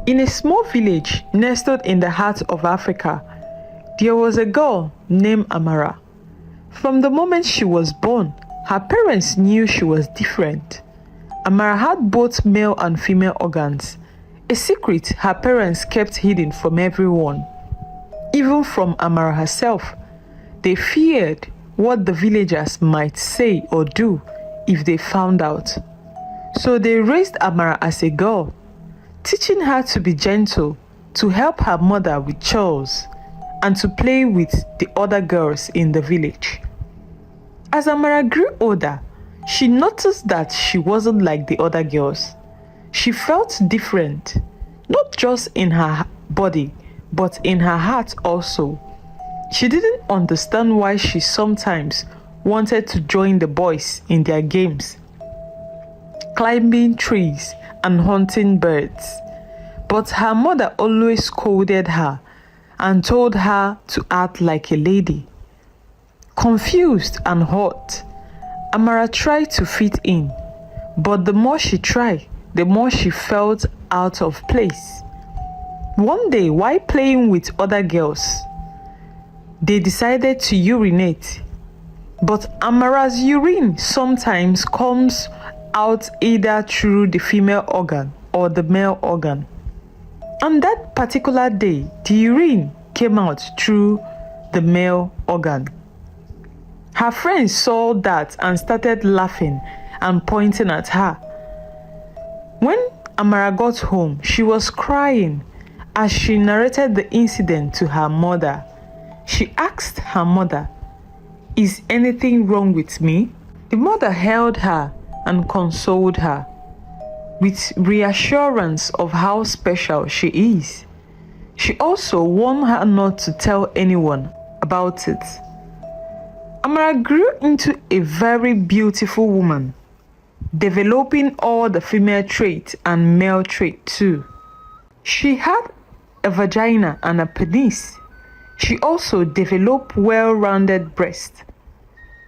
In a small village nestled in the heart of Africa, there was a girl named Amara. From the moment she was born, her parents knew she was different. Amara had both male and female organs, a secret her parents kept hidden from everyone. Even from Amara herself, they feared what the villagers might say or do if they found out. So they raised Amara as a girl, teaching her to be gentle, to help her mother with chores, and to play with the other girls in the village. As Amara grew older, she noticed that she wasn't like the other girls. She felt different, not just in her body, but in her heart also. She didn't understand why she sometimes wanted to join the boys in their games, climbing trees and hunting birds. But her mother always scolded her and told her to act like a lady. Confused and hurt, Amara tried to fit in, but the more she tried, the more she felt out of place. One day, while playing with other girls, they decided to urinate. But Amara's urine sometimes comes out either through the female organ or the male organ. On that particular day, the urine came out through the male organ. Her friends saw that and started laughing and pointing at her. When Amara got home, she was crying as she narrated the incident to her mother. She asked her mother, "Is anything wrong with me?" The mother held her and consoled her with reassurance of how special she is. She also warned her not to tell anyone about it. Amara grew into a very beautiful woman, developing all the female traits and male traits too. She had a vagina and a penis. She also developed well-rounded breasts.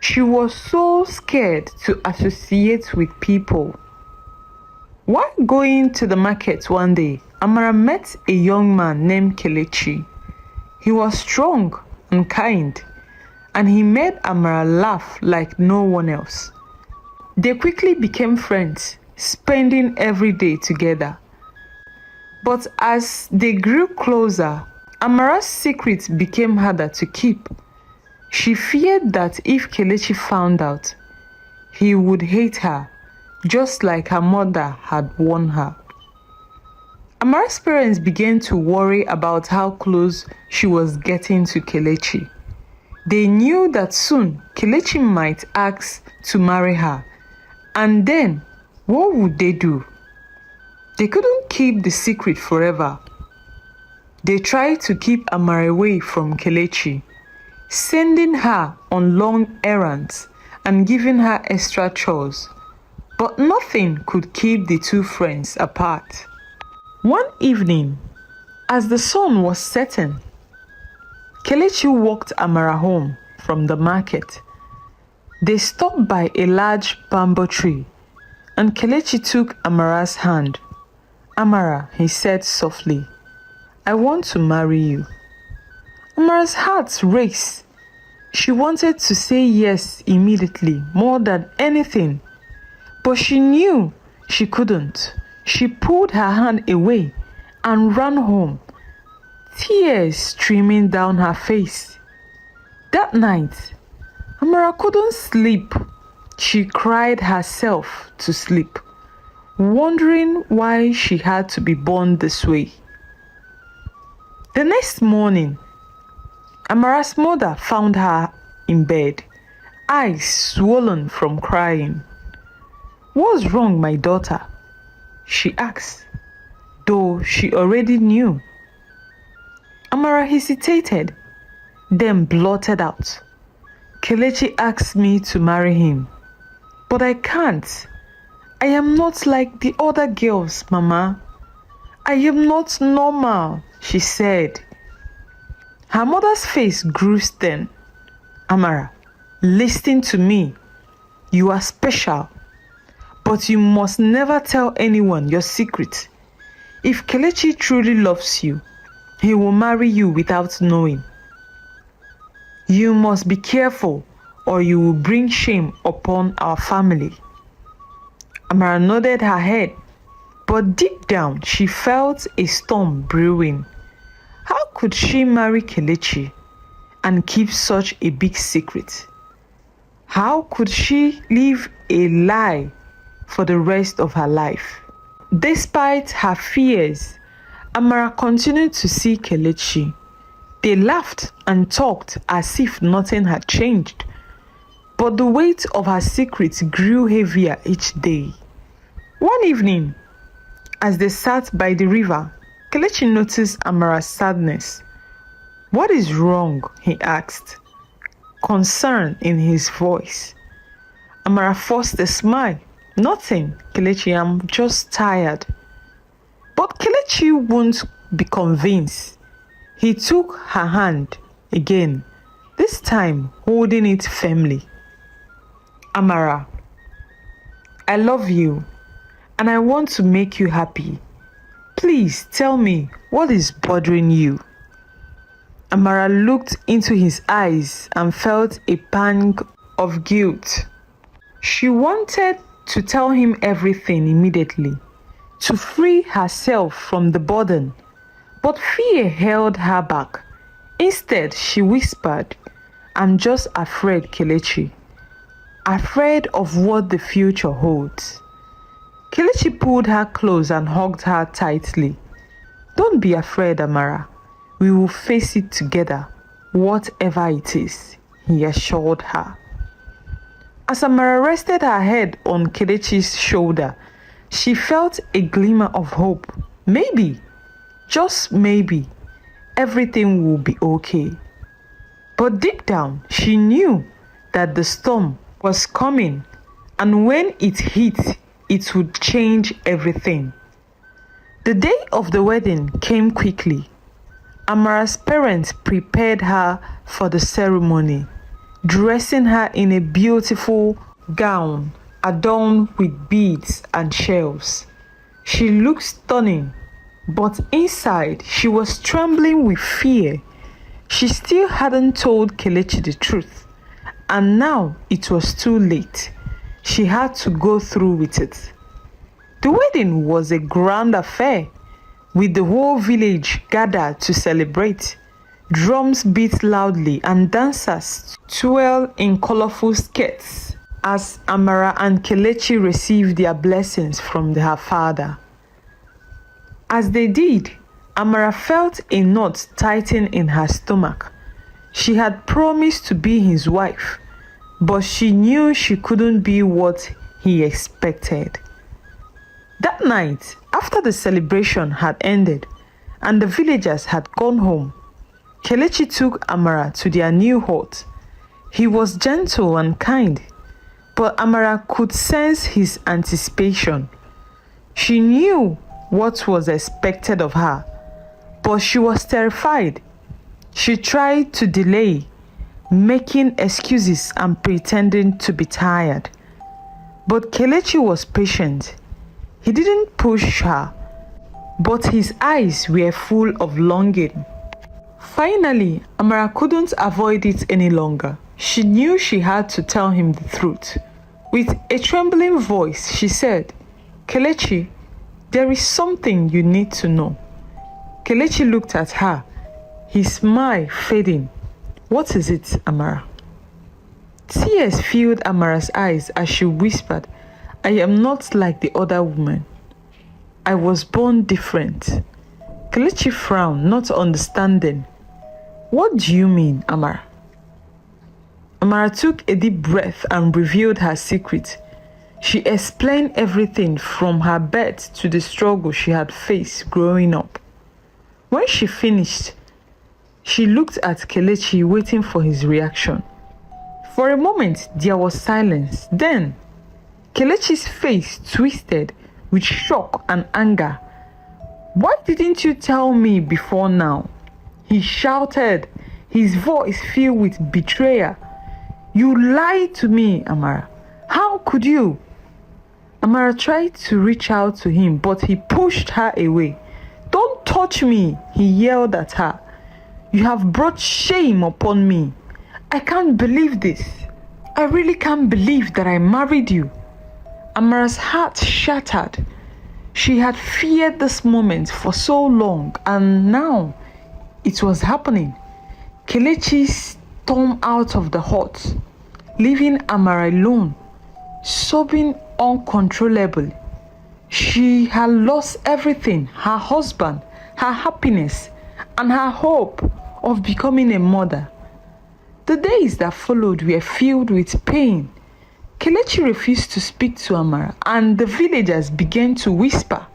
She was so scared to associate with people. While going to the market one day, Amara met a young man named Kelechi. He was strong and kind, and he made Amara laugh like no one else. They quickly became friends, spending every day together. But as they grew closer, Amara's secret became harder to keep. She feared that if Kelechi found out, he would hate her, just like her mother had warned her. Amara's parents began to worry about how close she was getting to Kelechi. They knew that soon Kelechi might ask to marry her, and then what would they do? They couldn't keep the secret forever. They tried to keep Amara away from Kelechi, sending her on long errands and giving her extra chores. But nothing could keep the two friends apart. One evening, as the sun was setting, Kelechi walked Amara home from the market. They stopped by a large bamboo tree, and Kelechi took Amara's hand. "Amara," he said softly, "I want to marry you." Amara's heart raced. She wanted to say yes immediately, more than anything, but she knew she couldn't. She pulled her hand away and ran home, tears streaming down her face. That night, Amara couldn't sleep. She cried herself to sleep, wondering why she had to be born this way. The next morning, Amara's mother found her in bed, eyes swollen from crying. "What's wrong, my daughter?" she asked, though she already knew. Amara hesitated, then blurted out, "Kelechi asked me to marry him, but I can't. I am not like the other girls, Mama. I am not normal," she said. Her mother's face grew stern. "Amara, listen to me. You are special, but you must never tell anyone your secret. If Kelechi truly loves you, he will marry you without knowing. You must be careful or you will bring shame upon our family. Amara nodded her head, but deep down she felt a storm brewing. How could she marry Kelechi and keep such a big secret? How could she live a lie for the rest of her life? Despite her fears, Amara continued to see Kelechi. They laughed and talked as if nothing had changed. But the weight of her secrets grew heavier each day. One evening, as they sat by the river, Kelechi noticed Amara's sadness. "What is wrong?" he asked, concern in his voice. Amara forced a smile. "Nothing, Kelechi, I'm just tired." But Kelechi wouldn't be convinced. He took her hand again, this time holding it firmly. "Amara, I love you and I want to make you happy. Please tell me what is bothering you." Amara looked into his eyes and felt a pang of guilt. She wanted to tell him everything immediately, to free herself from the burden, but fear held her back. Instead, she whispered, "I'm just afraid, Kelechi. Afraid of what the future holds." Kelechi pulled her close and hugged her tightly. "Don't be afraid, Amara. We will face it together, whatever it is," he assured her. As Amara rested her head on Kelechi's shoulder, she felt a glimmer of hope. Maybe, just maybe, everything will be okay. But deep down, she knew that the storm was coming, and when it hit, it would change everything. The day of the wedding came quickly. Amara's parents prepared her for the ceremony, dressing her in a beautiful gown adorned with beads and shells. She looked stunning, but inside she was trembling with fear. She still hadn't told Kelechi the truth, and now it was too late. She had to go through with it. The wedding was a grand affair, with the whole village gathered to celebrate. Drums beat loudly and dancers twirled in colorful skirts as Amara and Kelechi received their blessings from her father. As they did, Amara felt a knot tighten in her stomach. She had promised to be his wife, but she knew she couldn't be what he expected. That night, after the celebration had ended and the villagers had gone home, Kelechi took Amara to their new hut. He was gentle and kind, but Amara could sense his anticipation. She knew what was expected of her, but she was terrified. She tried to delay, making excuses and pretending to be tired. But Kelechi was patient. He didn't push her, but his eyes were full of longing. Finally, Amara couldn't avoid it any longer. She knew she had to tell him the truth. With a trembling voice, she said, "Kelechi, there is something you need to know." Kelechi looked at her, his smile fading. "What is it, Amara?" Tears filled Amara's eyes as she whispered, "I am not like the other women. I was born different." Kelechi frowned, not understanding. "What do you mean, Amara?" Amara took a deep breath and revealed her secret. She explained everything from her birth to the struggle she had faced growing up. When she finished, she looked at Kelechi, waiting for his reaction. For a moment, there was silence. Then, Kelechi's face twisted with shock and anger. "Why didn't you tell me before now?" he shouted, his voice filled with betrayal. "You lied to me, Amara. How could you?" Amara tried to reach out to him, but he pushed her away. touch me," he yelled at her. "You have brought shame upon me. I can't believe this. I really can't believe that I married you." Amara's heart shattered. She had feared this moment for so long, and now it was happening. Kelechi stormed out of the hut, leaving Amara alone, sobbing uncontrollably. She had lost everything: her husband, her happiness, and her hope of becoming a mother. The days that followed were filled with pain. Kelechi refused to speak to Amara, and the villagers began to whisper.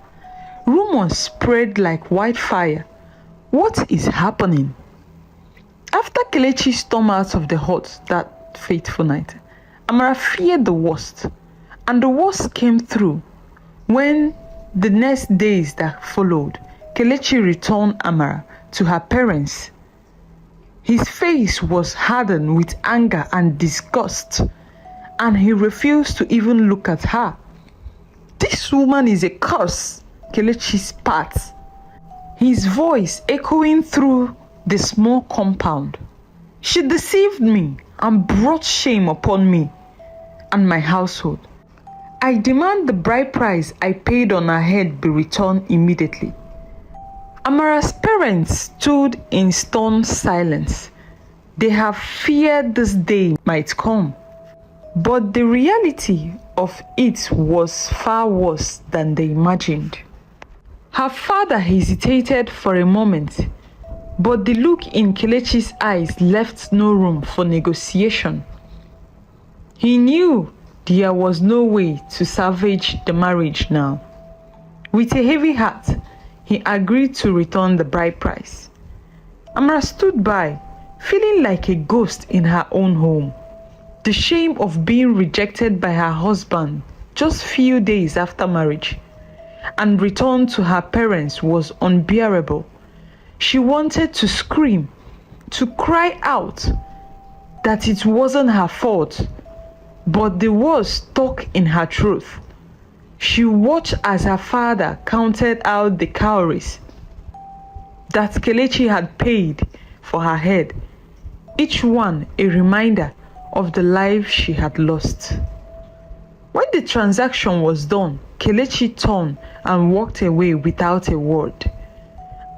Rumors spread like wildfire. What is happening? After Kelechi stormed out of the hut that fateful night, Amara feared the worst, and the worst came through when the next days that followed, Kelechi returned Amara to her parents. His face was hardened with anger and disgust, and he refused to even look at her. "This woman is a curse," Kelechi spat, his voice echoing through the small compound. "She deceived me and brought shame upon me and my household. I demand the bride price I paid on her head be returned immediately." Amara's parents stood in stern silence. They have feared this day might come, but the reality of it was far worse than they imagined. Her father hesitated for a moment, but the look in Kelechi's eyes left no room for negotiation. He knew there was no way to salvage the marriage now. With a heavy heart, he agreed to return the bride price. Amara stood by, feeling like a ghost in her own home. The shame of being rejected by her husband just few days after marriage and return to her parents was unbearable. She wanted to scream, to cry out that it wasn't her fault, but the words stuck in her throat. She watched as her father counted out the cowries that Kelechi had paid for her head, each one a reminder of the life she had lost. When the transaction was done, Kelechi turned and walked away without a word.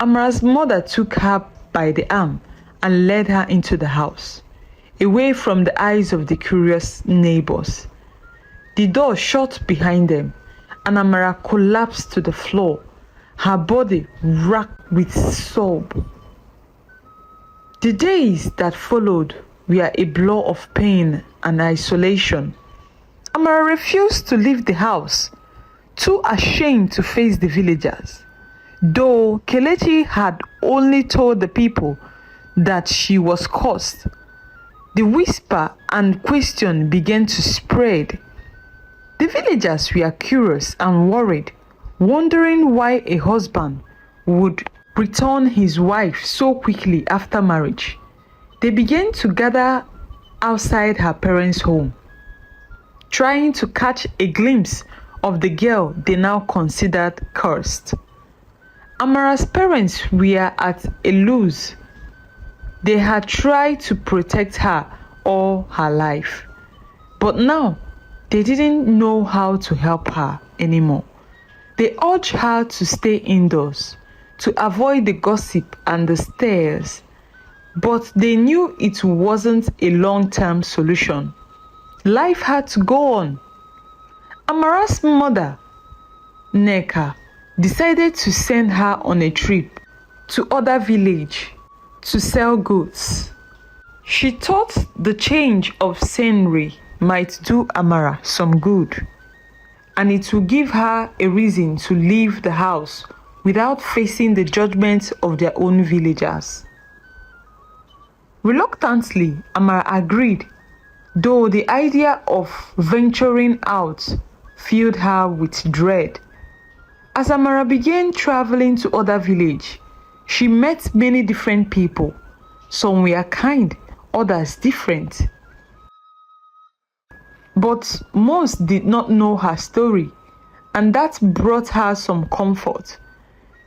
Amara's mother took her by the arm and led her into the house, away from the eyes of the curious neighbors. The door shut behind them, and Amara collapsed to the floor, her body racked with sob. The days that followed were a blur of pain and isolation. Amara refused to leave the house, too ashamed to face the villagers. Though Kelechi had only told the people that she was cursed, the whisper and question began to spread. The villagers were curious and worried, wondering why a husband would return his wife so quickly after marriage. They began to gather outside her parents' home, trying to catch a glimpse of the girl they now considered cursed. Amara's parents were at a loss. They had tried to protect her all her life, but now they didn't know how to help her anymore. They urged her to stay indoors, to avoid the gossip and the stares, but they knew it wasn't a long-term solution. Life had to go on. Amara's mother, Neka, decided to send her on a trip to other village to sell goods. She thought the change of scenery might do Amara some good, and it would give her a reason to leave the house without facing the judgment of their own villagers. Reluctantly, Amara agreed, though the idea of venturing out filled her with dread. As Amara began traveling to other villages, she met many different people. Some were kind, others different. But most did not know her story, and that brought her some comfort.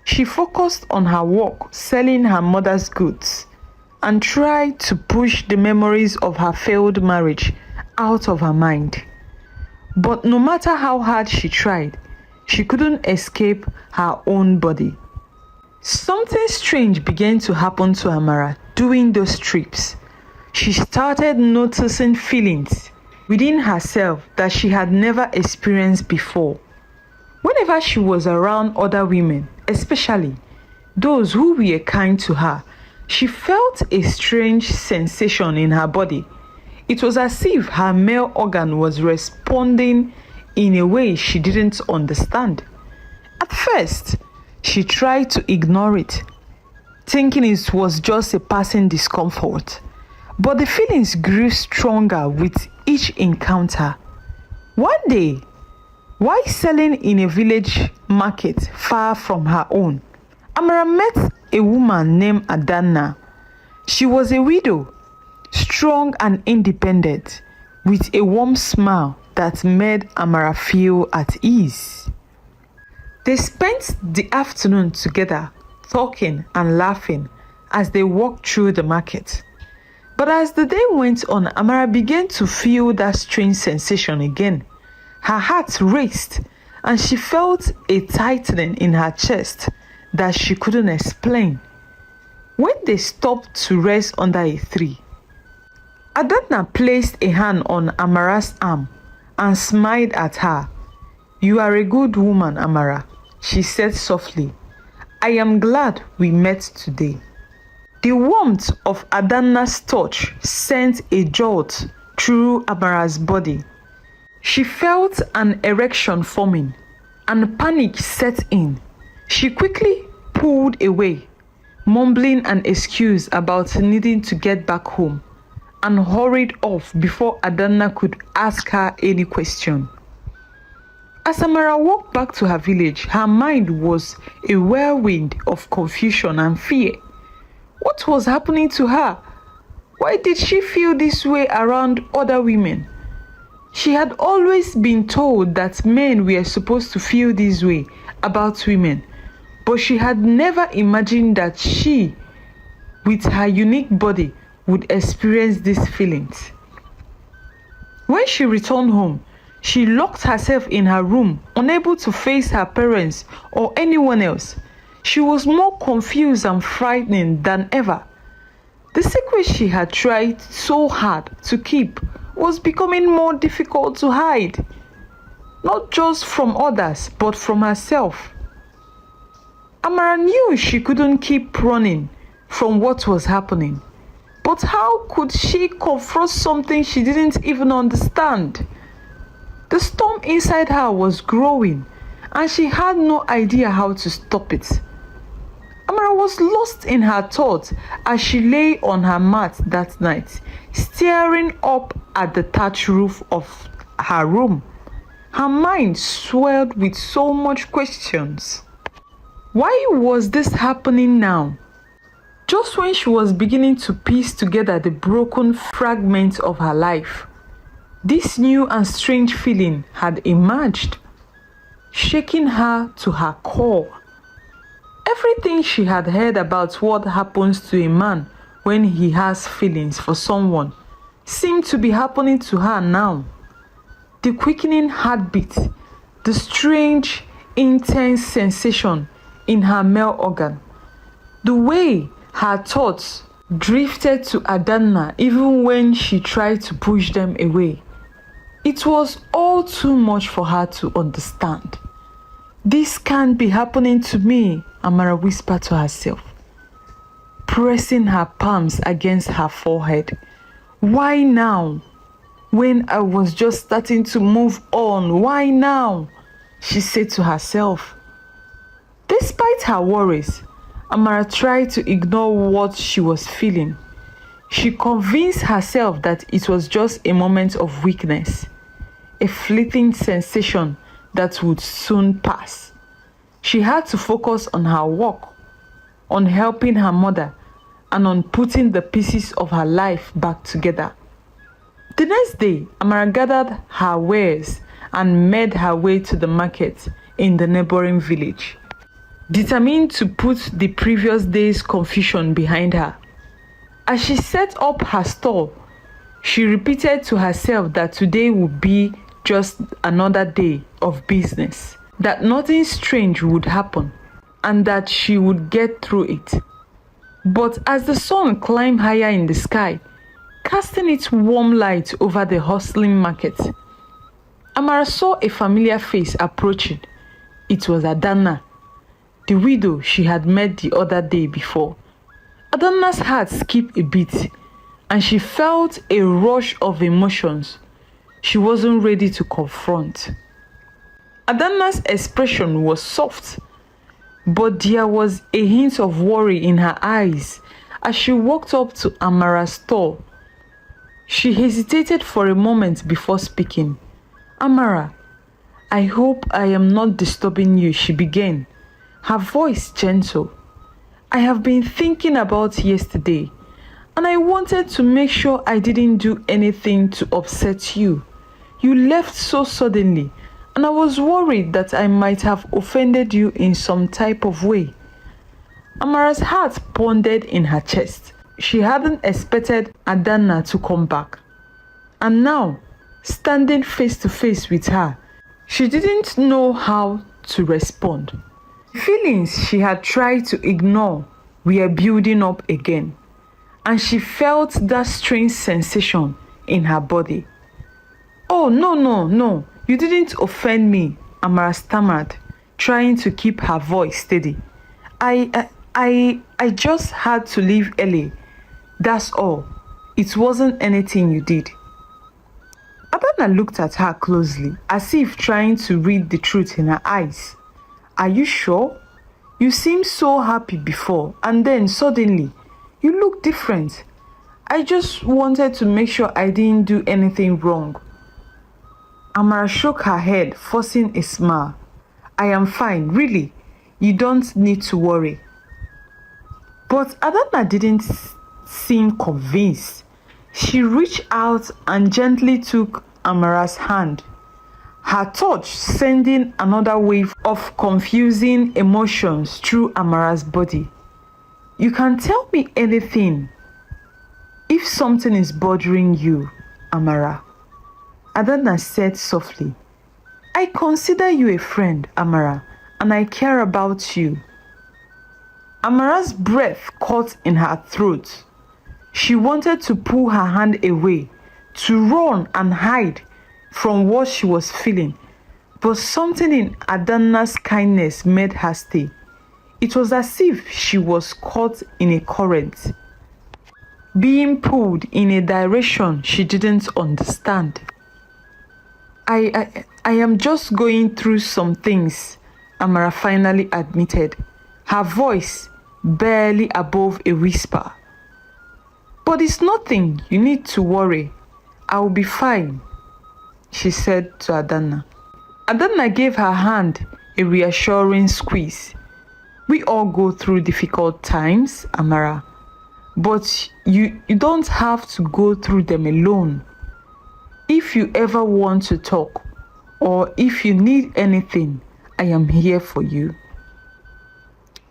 She focused on her work selling her mother's goods and tried to push the memories of her failed marriage out of her mind. But no matter how hard she tried, she couldn't escape her own body. Something strange began to happen to Amara during those trips. She started noticing feelings within herself that she had never experienced before. Whenever she was around other women, especially those who were kind to her, she felt a strange sensation in her body. It was as if her male organ was responding in a way she didn't understand. At first, she tried to ignore it, thinking it was just a passing discomfort. But the feelings grew stronger with each encounter. One day, while selling in a village market far from her own, Amara met a woman named Adanna. She was a widow, strong and independent, with a warm smile that made Amara feel at ease. They spent the afternoon together, talking and laughing as they walked through the market. But as the day went on, Amara began to feel that strange sensation again. Her heart raced and she felt a tightening in her chest that she couldn't explain. When they stopped to rest under a tree, Adanna placed a hand on Amara's arm and smiled at her. "You are a good woman, Amara," she said softly. "I am glad we met today." The warmth of Adanna's touch sent a jolt through Amara's body. She felt an erection forming and panic set in. She quickly pulled away, mumbling an excuse about needing to get back home, and hurried off before Adanna could ask her any question. As Amara walked back to her village, her mind was a whirlwind of confusion and fear. What was happening to her? Why did she feel this way around other women? She had always been told that men were supposed to feel this way about women, but she had never imagined that she, with her unique body, would experience these feelings. When she returned home, she locked herself in her room, unable to face her parents or anyone else. She was more confused and frightened than ever. The secret she had tried so hard to keep was becoming more difficult to hide, not just from others, but from herself. Amara knew she couldn't keep running from what was happening. But how could she confront something she didn't even understand? The storm inside her was growing, and she had no idea how to stop it. Amara was lost in her thoughts as she lay on her mat that night, staring up at the thatched roof of her room. Her mind swelled with so much questions. Why was this happening now? Just when she was beginning to piece together the broken fragments of her life, this new and strange feeling had emerged, shaking her to her core. Everything she had heard about what happens to a man when he has feelings for someone seemed to be happening to her now. The quickening heartbeat, the strange, intense sensation in her male organ, the way her thoughts drifted to Adanna even when she tried to push them away. It was all too much for her to understand. "This can't be happening to me," Amara whispered to herself, pressing her palms against her forehead. "Why now? When I was just starting to move on, why now?" she said to herself. Despite her worries, Amara tried to ignore what she was feeling. She convinced herself that it was just a moment of weakness, a fleeting sensation that would soon pass. She had to focus on her work, on helping her mother, and on putting the pieces of her life back together. The next day, Amara gathered her wares and made her way to the market in the neighboring village. determined to put the previous day's confusion behind her. As she set up her stall, she repeated to herself that today would be just another day of business, that nothing strange would happen, and that she would get through it. But as the sun climbed higher in the sky, casting its warm light over the hustling market, Amara saw a familiar face approaching. It was Adanna, the widow she had met the other day before. Adanna's heart skipped a beat, and she felt a rush of emotions she wasn't ready to confront. Adanna's expression was soft, but there was a hint of worry in her eyes as she walked up to Amara's stall. She hesitated for a moment before speaking. "Amara, I hope I am not disturbing you," she began, her voice gentle. "I have been thinking about yesterday, and I wanted to make sure I didn't do anything to upset you. You left so suddenly, and I was worried that I might have offended you in some type of way." Amara's heart pounded in her chest. She hadn't expected Adanna to come back. And now, standing face to face with her, she didn't know how to respond. Feelings she had tried to ignore were building up again, and she felt that strange sensation in her body. "Oh, no, you didn't offend me," Amara stammered, trying to keep her voice steady. I just had to leave early. That's all. It wasn't anything you did." Adanna looked at her closely, as if trying to read the truth in her eyes. "Are you sure? You seemed so happy before, and then suddenly, you look different. I just wanted to make sure I didn't do anything wrong." Amara shook her head, forcing a smile. "I am fine, really. You don't need to worry." But Adanna didn't seem convinced. She reached out and gently took Amara's hand, her touch sending another wave of confusing emotions through Amara's body. "You can tell me anything if something is bothering you, Amara," Adanna said softly. "I consider you a friend, Amara, and I care about you." Amara's breath caught in her throat. She wanted to pull her hand away, to run and hide from what she was feeling, but something in Adanna's kindness made her stay. It was as if she was caught in a current, being pulled in a direction she didn't understand. I am just going through some things," Amara finally admitted, her voice barely above a whisper. "But it's nothing you need to worry. I'll be fine," she said to Adanna. Adanna gave her hand a reassuring squeeze. "We all go through difficult times, Amara, but you don't have to go through them alone. If you ever want to talk, or if you need anything, I am here for you."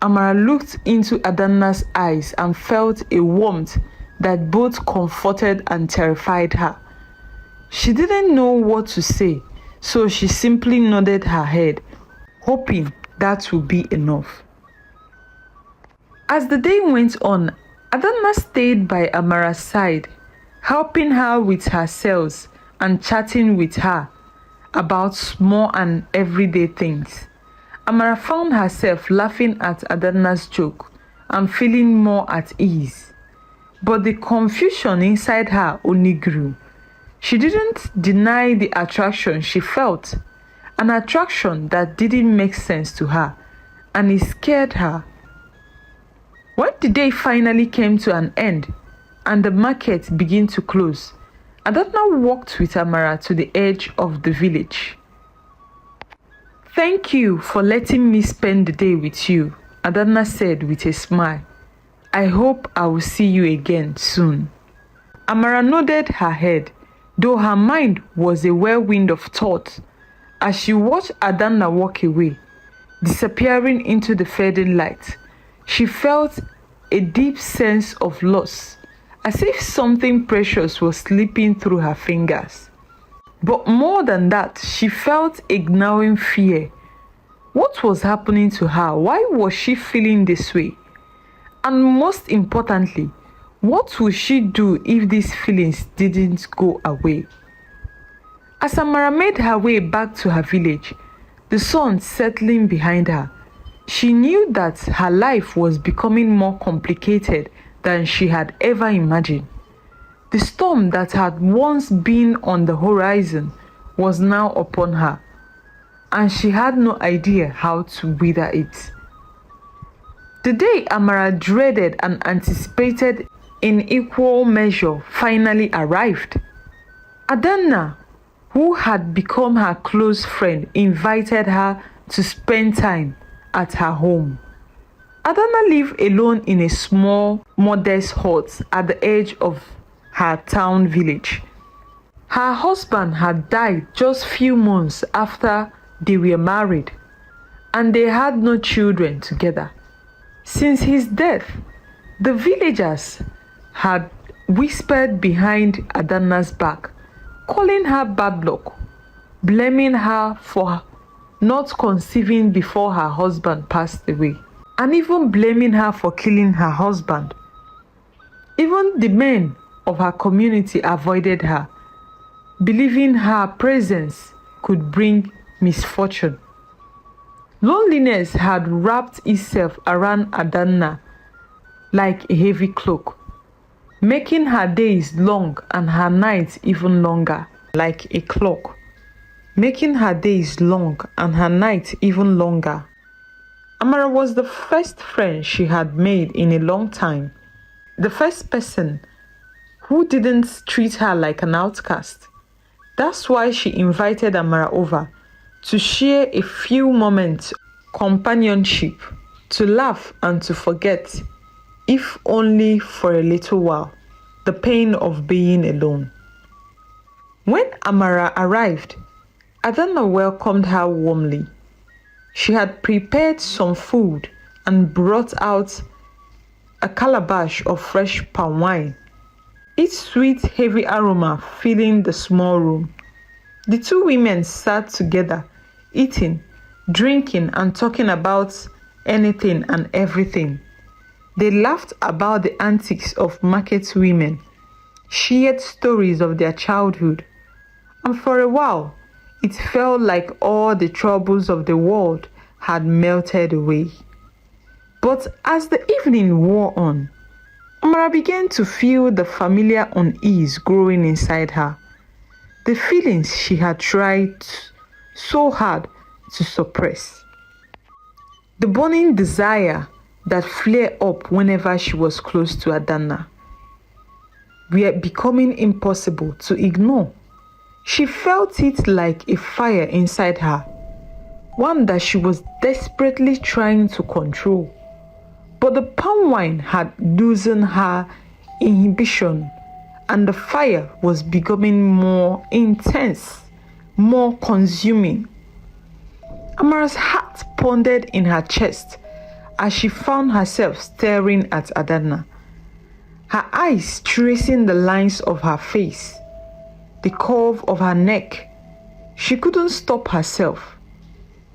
Amara looked into Adanna's eyes and felt a warmth that both comforted and terrified her. She didn't know what to say, so she simply nodded her head, hoping that would be enough. As the day went on, Adanna stayed by Amara's side, helping her with her sales and chatting with her about small and everyday things. Amara found herself laughing at Adanna's joke and feeling more at ease. But the confusion inside her only grew. She didn't deny the attraction she felt, an attraction that didn't make sense to her, and it scared her. When the day finally came to an end and the market began to close, Adanna walked with Amara to the edge of the village. "Thank you for letting me spend the day with you," Adanna said with a smile. "I hope I will see you again soon." Amara nodded her head, though her mind was a whirlwind of thought. As she watched Adanna walk away, disappearing into the fading light. She felt a deep sense of loss, as if something precious was slipping through her fingers. But more than that, she felt a gnawing fear. What was happening to her? Why was she feeling this way? And most importantly, what would she do if these feelings didn't go away? As Amara made her way back to her village, the sun settling behind her, she knew that her life was becoming more complicated than she had ever imagined. The storm that had once been on the horizon was now upon her, and she had no idea how to weather it. The day Amara dreaded and anticipated in equal measure finally arrived. Adanna, who had become her close friend, invited her to spend time at her home. Adanna lived alone in a small, modest hut at the edge of her town village. Her husband had died just few months after they were married, and they had no children together. Since his death, the villagers had whispered behind Adanna's back, calling her bad luck, blaming her for not conceiving before her husband passed away, and even blaming her for killing her husband. Even the men of her community avoided her, believing her presence could bring misfortune. Loneliness had wrapped itself around Adanna like a heavy cloak, making her days long and her nights even longer, like a clock, making her days long and her nights even longer. Amara was the first friend she had made in a long time, the first person who didn't treat her like an outcast. That's why she invited Amara over to share a few moments of companionship, to laugh and to forget, if only for a little while, the pain of being alone. When Amara arrived, Adanna welcomed her warmly. She had prepared some food and brought out a calabash of fresh palm wine, its sweet, heavy aroma filling the small room. The two women sat together, eating, drinking, and talking about anything and everything. They laughed about the antics of market women, shared stories of their childhood, and for a while, it felt like all the troubles of the world had melted away. But as the evening wore on, Amara began to feel the familiar unease growing inside her, the feelings she had tried so hard to suppress. The burning desire that flared up whenever she was close to Adanna were becoming impossible to ignore. She felt it like a fire inside her, one that she was desperately trying to control. But the palm wine had loosened her inhibition, and the fire was becoming more intense, more consuming. Amara's heart pounded in her chest as she found herself staring at Adanna, her eyes tracing the lines of her face, the curve of her neck. She couldn't stop herself.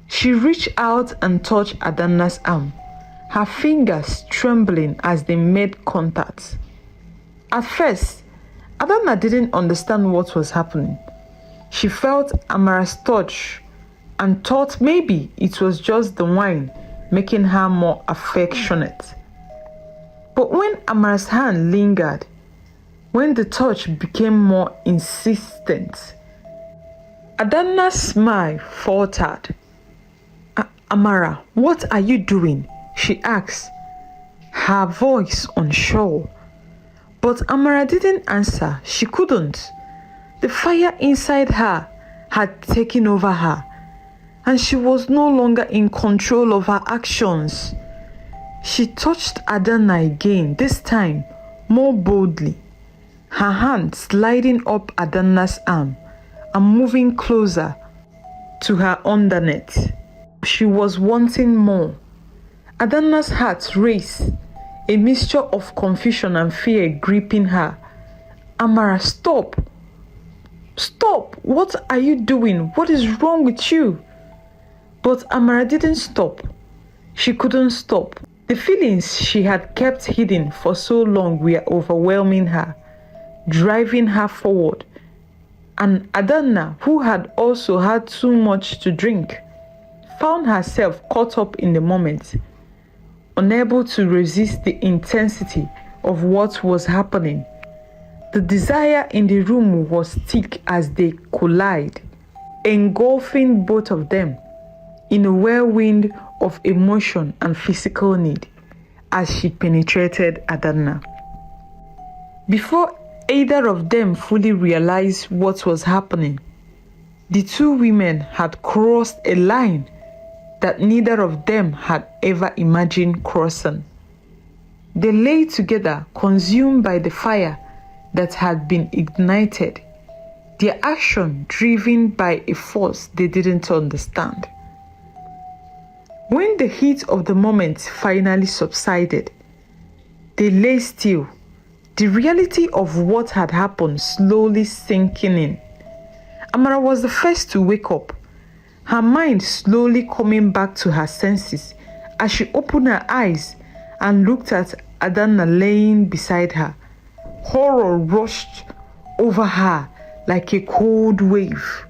She reached out and touched Adanna's arm, her fingers trembling as they made contact. At first, Adanna didn't understand what was happening. She felt Amara's touch and thought maybe it was just the wine making her more affectionate. But when Amara's hand lingered, when the touch became more insistent, Adanna's smile faltered. Amara, what are you doing? She asked, her voice unsure. But Amara didn't answer. She couldn't. The fire inside her had taken over her, and she was no longer in control of her actions. She touched Adanna again, this time more boldly, her hand sliding up Adanna's arm and moving closer to her underneath. She was wanting more. Adanna's heart raced, a mixture of confusion and fear gripping her. Amara, stop! Stop! What are you doing? What is wrong with you? But Amara didn't stop. She couldn't stop. The feelings she had kept hidden for so long were overwhelming her, driving her forward. And Adanna, who had also had too much to drink, found herself caught up in the moment, unable to resist the intensity of what was happening. The desire in the room was thick as they collided, engulfing both of them in a whirlwind of emotion and physical need as she penetrated Adanna. Before either of them fully realized what was happening, the two women had crossed a line that neither of them had ever imagined crossing. They lay together, consumed by the fire that had been ignited, their action driven by a force they didn't understand. When the heat of the moment finally subsided, they lay still, the reality of what had happened slowly sinking in. Amara was the first to wake up, her mind slowly coming back to her senses as she opened her eyes and looked at Adanna laying beside her. Horror rushed over her like a cold wave.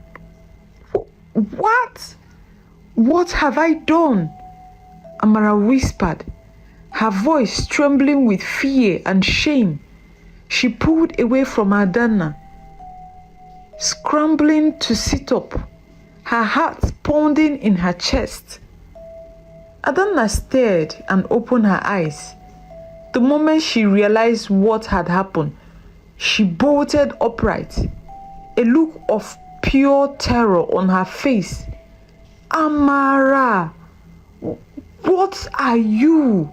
What? What have I done? Amara whispered, her voice trembling with fear and shame. She pulled away from Adanna, scrambling to sit up, her heart pounding in her chest. Adanna stared and opened her eyes. The moment she realized what had happened, she bolted upright, a look of pure terror on her face. Amara, what are you?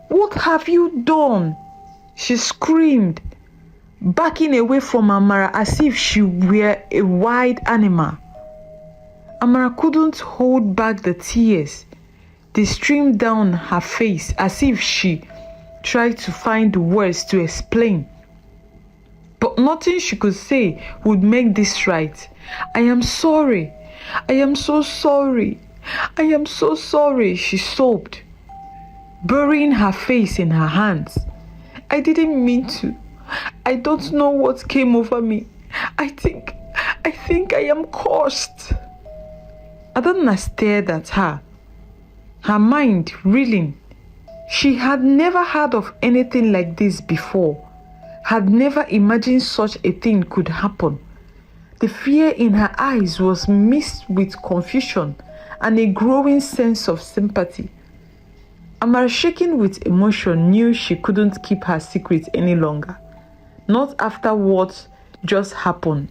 What have you done? She screamed, backing away from Amara as if she were a wild animal. Amara couldn't hold back the tears. They streamed down her face as if she tried to find the words to explain. But nothing she could say would make this right. I am sorry. I am so sorry. I am so sorry, she sobbed, burying her face in her hands. I didn't mean to. I don't know what came over me. I think I am cursed. Adanna stared at her, her mind reeling. She had never heard of anything like this before, had never imagined such a thing could happen. The fear in her eyes was mixed with confusion and a growing sense of sympathy. Amara, shaking with emotion, knew she couldn't keep her secret any longer, not after what just happened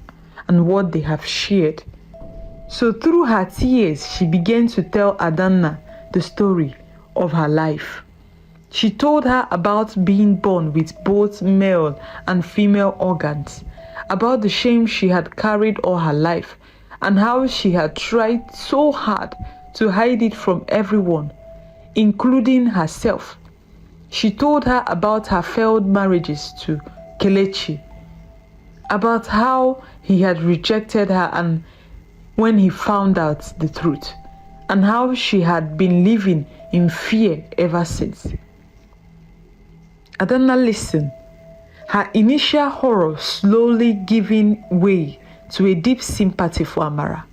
and what they have shared. So through her tears, she began to tell Adanna the story of her life. She told her about being born with both male and female organs, about the shame she had carried all her life, and how she had tried so hard to hide it from everyone, including herself. She told her about her failed marriages to Kelechi, about how he had rejected her and when he found out the truth, and how she had been living in fear ever since. Adanna listened, her initial horror slowly giving way to a deep sympathy for Amara.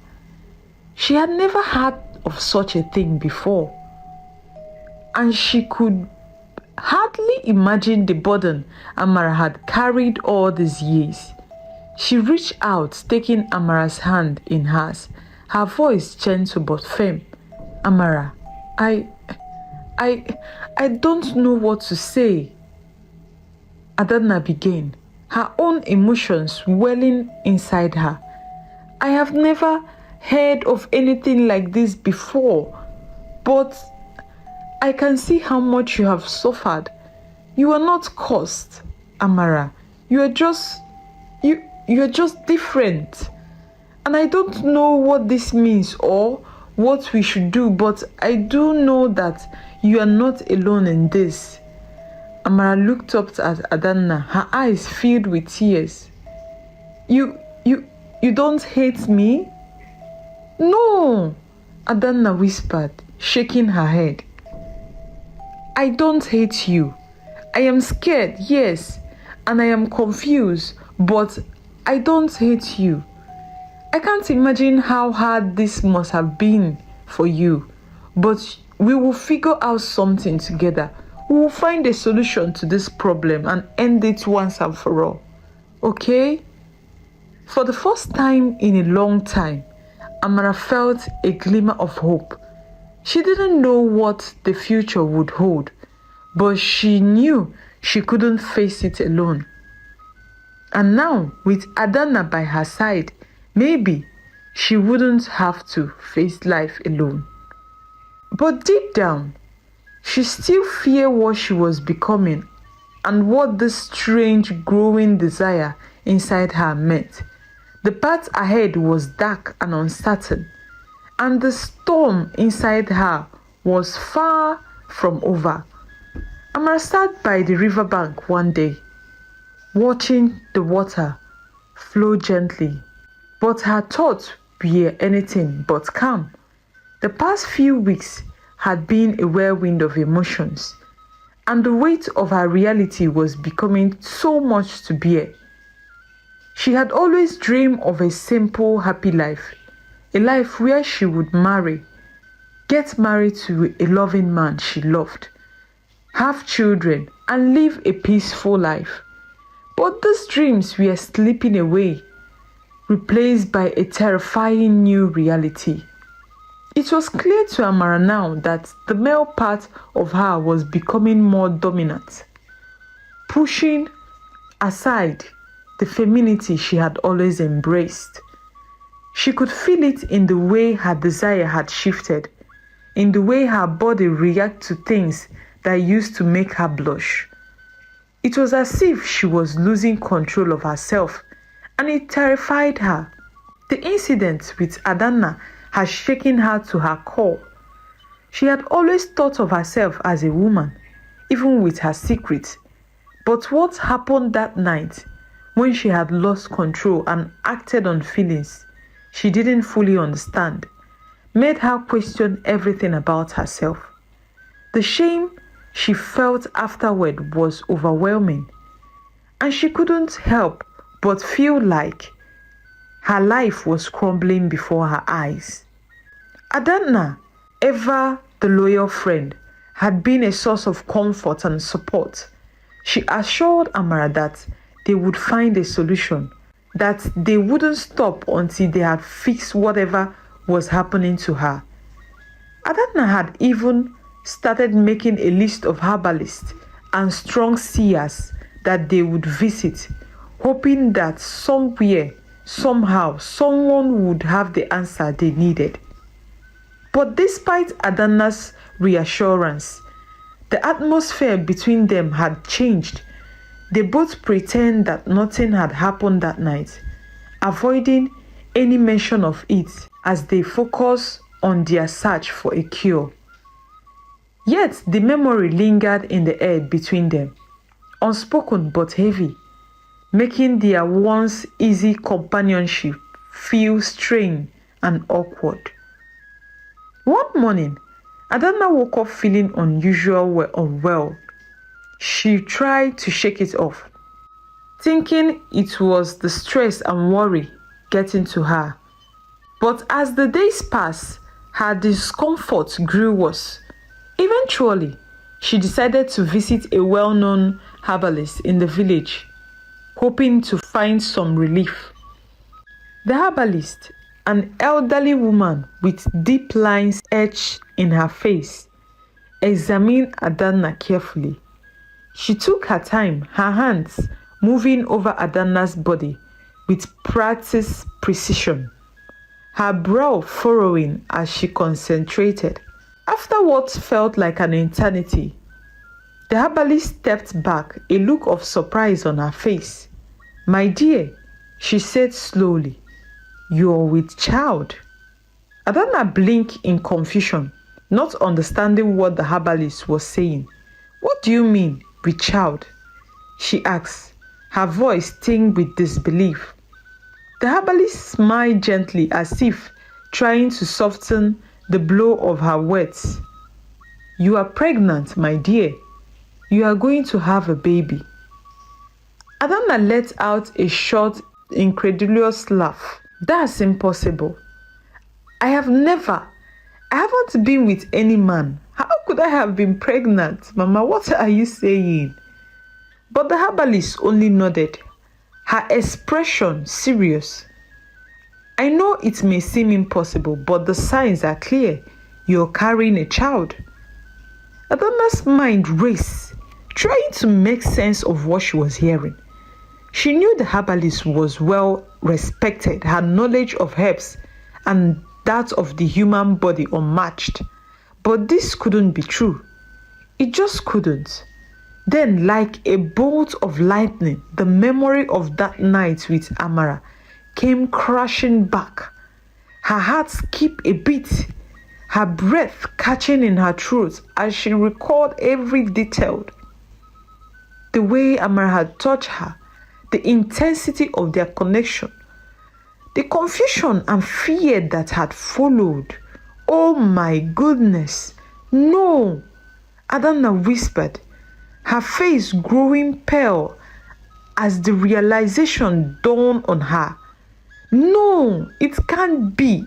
She had never heard of such a thing before, and she could hardly imagine the burden Amara had carried all these years. She reached out, taking Amara's hand in hers, her voice gentle but firm. Amara, I don't know what to say. Adanna began, her own emotions welling inside her. I have never heard of anything like this before, but I can see how much you have suffered. You are not cursed, Amara. You are just different. And I don't know what this means or what we should do, but I do know that you are not alone in this. Amara looked up at Adanna, her eyes filled with tears. You don't hate me? No, Adanna whispered, shaking her head. I don't hate you. I am scared, yes, and I am confused, but I don't hate you. I can't imagine how hard this must have been for you, but we will figure out something together. We will find a solution to this problem and end it once and for all. Okay? For the first time in a long time, Amara felt a glimmer of hope. She didn't know what the future would hold, but she knew she couldn't face it alone. And now, with Adanna by her side, maybe she wouldn't have to face life alone. But deep down, she still feared what she was becoming and what this strange growing desire inside her meant. The path ahead was dark and uncertain, and the storm inside her was far from over. Amara sat by the riverbank one day, watching the water flow gently, but her thoughts were anything but calm. The past few weeks had been a whirlwind of emotions, and the weight of her reality was becoming so much to bear. She had always dreamed of a simple, happy life, a life where she would get married to a loving man she loved, have children, and live a peaceful life. But these dreams were slipping away, replaced by a terrifying new reality. It was clear to Amara now that the male part of her was becoming more dominant, pushing aside the femininity she had always embraced. She could feel it in the way her desire had shifted, in the way her body reacted to things that used to make her blush. It was as if she was losing control of herself, and it terrified her. The incident with Adanna had shaken her to her core. She had always thought of herself as a woman, even with her secret. But what happened that night, when she had lost control and acted on feelings she didn't fully understand, made her question everything about herself. The shame she felt afterward was overwhelming, and she couldn't help but feel like her life was crumbling before her eyes. Adanna, ever the loyal friend, had been a source of comfort and support. She assured Amara that they would find a solution, that they wouldn't stop until they had fixed whatever was happening to her. Adanna had even started making a list of herbalists and strong seers that they would visit, hoping that somewhere, somehow, someone would have the answer they needed. But despite Adanna's reassurance, the atmosphere between them had changed. They both pretend that nothing had happened that night, avoiding any mention of it as they focus on their search for a cure. Yet the memory lingered in the air between them, unspoken but heavy, making their once easy companionship feel strained and awkward. One morning, Adanna woke up feeling unwell. She tried to shake it off, thinking it was the stress and worry getting to her. But as the days passed, her discomfort grew worse. Eventually, she decided to visit a well-known herbalist in the village, hoping to find some relief. The herbalist, an elderly woman with deep lines etched in her face, examined Adanna carefully. She took her time, her hands moving over Adanna's body with practiced precision, her brow furrowing as she concentrated. After what felt like an eternity, the herbalist stepped back, a look of surprise on her face. "My dear," she said slowly, "you're with child." Adana blinked in confusion, not understanding what the herbalist was saying. "What do you mean, with child?" she asked, her voice tinged with disbelief. The herbalist smiled gently as if trying to soften the blow of her words. "You are pregnant, my dear. You are going to have a baby." Adana let out a short, incredulous laugh. "That's impossible. I haven't been with any man. How could I have been pregnant? Mama, what are you saying?" But the herbalist only nodded, her expression serious. "I know it may seem impossible, but the signs are clear. You're carrying a child." Adana's mind raced, trying to make sense of what she was hearing. She knew the herbalist was well respected, her knowledge of herbs and that of the human body unmatched. But this couldn't be true. It just couldn't. Then, like a bolt of lightning, the memory of that night with Amara came crashing back. Her heart skipped a beat, her breath catching in her throat as she recalled every detail. The way Amara had touched her, the intensity of their connection, the confusion and fear that had followed. "Oh my goodness, no!" Adana whispered, her face growing pale as the realization dawned on her. "No, it can't be.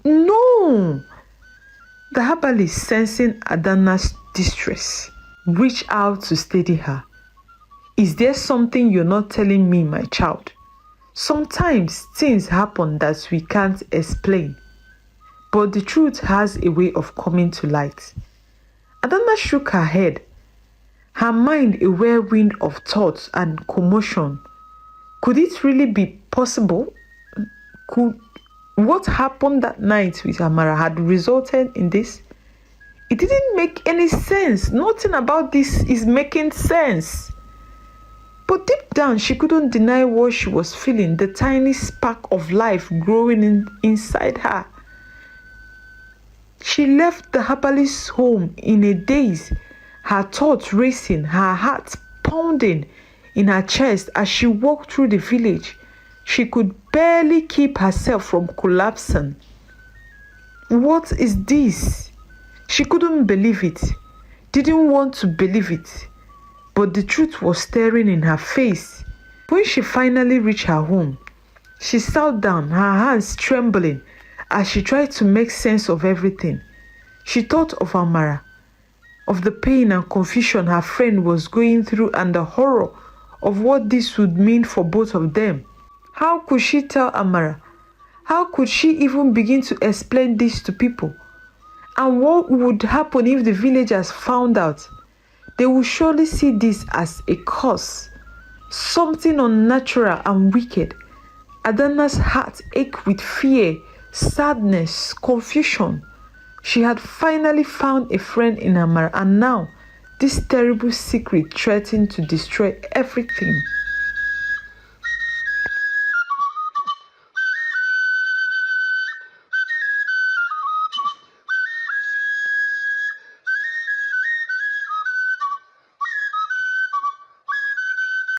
No!" The herbalist, sensing Adana's distress, reached out to steady her. "Is there something you're not telling me, my child? Sometimes things happen that we can't explain, but the truth has a way of coming to light." Adana shook her head, her mind a whirlwind of thoughts and commotion. Could it really be possible? Could what happened that night with Amara had resulted in this? It didn't make any sense. Nothing about this is making sense. But deep down, she couldn't deny what she was feeling, the tiny spark of life growing inside her. She left the herbalist's home in a daze, her thoughts racing, her heart pounding in her chest as she walked through the village. She could barely keep herself from collapsing. What is this? She couldn't believe it, didn't want to believe it, but the truth was staring in her face. When she finally reached her home, she sat down, her hands trembling as she tried to make sense of everything. She thought of Amara, of the pain and confusion her friend was going through and the horror of what this would mean for both of them. How could she tell Amara? How could she even begin to explain this to people? And what would happen if the villagers found out? They would surely see this as a curse, something unnatural and wicked. Adana's heart ached with fear, sadness, confusion. She had finally found a friend in Amara, and now this terrible secret threatened to destroy everything.